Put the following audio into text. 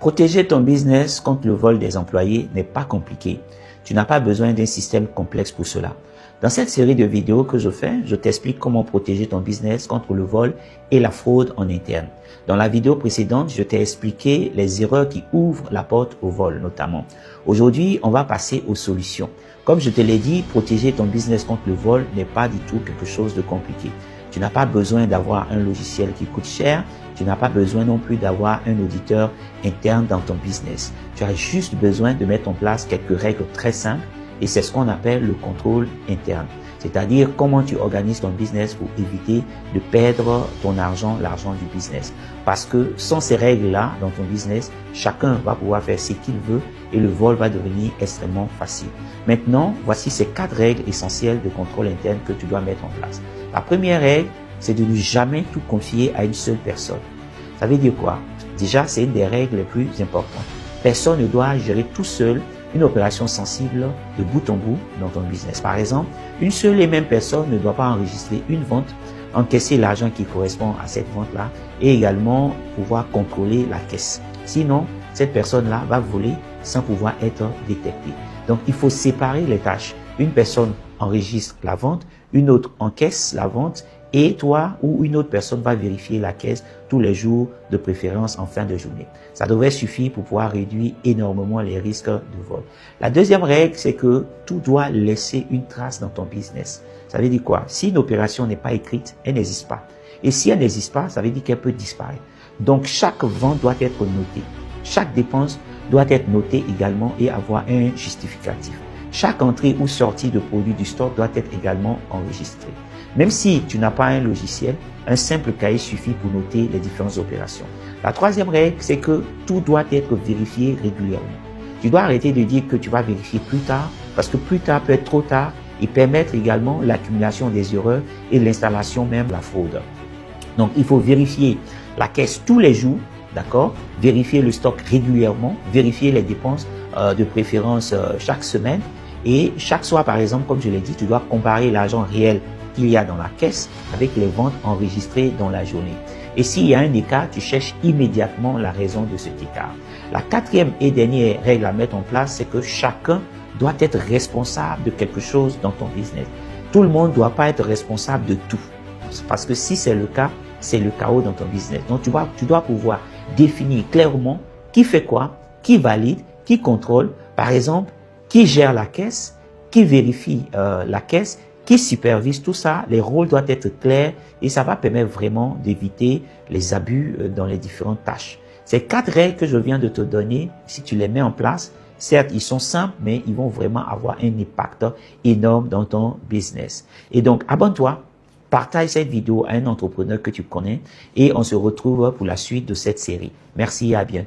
Protéger ton business contre le vol des employés n'est pas compliqué. Tu n'as pas besoin d'un système complexe pour cela. Dans cette série de vidéos que je fais, je t'explique comment protéger ton business contre le vol et la fraude en interne. Dans la vidéo précédente, je t'ai expliqué les erreurs qui ouvrent la porte au vol notamment. Aujourd'hui, on va passer aux solutions. Comme je te l'ai dit, protéger ton business contre le vol n'est pas du tout quelque chose de compliqué. Tu n'as pas besoin d'avoir un logiciel qui coûte cher. Tu n'as pas besoin non plus d'avoir un auditeur interne dans ton business. Tu as juste besoin de mettre en place quelques règles très simples et c'est ce qu'on appelle le contrôle interne. C'est-à-dire comment tu organises ton business pour éviter de perdre ton argent, l'argent du business. Parce que sans ces règles-là dans ton business, chacun va pouvoir faire ce qu'il veut et le vol va devenir extrêmement facile. Maintenant, voici ces 4 règles essentielles de contrôle interne que tu dois mettre en place. La première règle, c'est de ne jamais tout confier à une seule personne. Ça veut dire quoi? Déjà, c'est une des règles les plus importantes. Personne ne doit gérer tout seul une opération sensible de bout en bout dans ton business. Par exemple, une seule et même personne ne doit pas enregistrer une vente, encaisser l'argent qui correspond à cette vente-là et également pouvoir contrôler la caisse. Sinon, cette personne-là va voler sans pouvoir être détectée. Donc, il faut séparer les tâches. Une personne enregistre la vente, une autre encaisse la vente et toi ou une autre personne va vérifier la caisse tous les jours, de préférence en fin de journée. Ça devrait suffire pour pouvoir réduire énormément les risques de vol. La deuxième règle, c'est que tout doit laisser une trace dans ton business. Ça veut dire quoi? Si une opération n'est pas écrite, elle n'existe pas. Et si elle n'existe pas, ça veut dire qu'elle peut disparaître. Donc chaque vente doit être notée. Chaque dépense doit être notée également et avoir un justificatif. Chaque entrée ou sortie de produits du stock doit être également enregistrée. Même si tu n'as pas un logiciel, un simple cahier suffit pour noter les différentes opérations. La troisième règle, c'est que tout doit être vérifié régulièrement. Tu dois arrêter de dire que tu vas vérifier plus tard, parce que plus tard peut être trop tard et permettre également l'accumulation des erreurs et l'installation même de la fraude. Donc, il faut vérifier la caisse tous les jours, d'accord? Vérifier le stock régulièrement, vérifier les dépenses de préférence chaque semaine. Et chaque soir, par exemple, comme je l'ai dit, tu dois comparer l'argent réel qu'il y a dans la caisse avec les ventes enregistrées dans la journée. Et s'il y a un écart, tu cherches immédiatement la raison de cet écart. La quatrième et dernière règle à mettre en place, c'est que chacun doit être responsable de quelque chose dans ton business. Tout le monde ne doit pas être responsable de tout. Parce que si c'est le cas, c'est le chaos dans ton business. Donc tu dois pouvoir définir clairement qui fait quoi, qui valide, qui contrôle. Par exemple, qui gère la caisse, qui vérifie la caisse, qui supervise tout ça. Les rôles doivent être clairs et ça va permettre vraiment d'éviter les abus dans les différentes tâches. Ces 4 règles que je viens de te donner, si tu les mets en place, certes, ils sont simples, mais ils vont vraiment avoir un impact énorme dans ton business. Et donc, abonne-toi, partage cette vidéo à un entrepreneur que tu connais et on se retrouve pour la suite de cette série. Merci et à bientôt.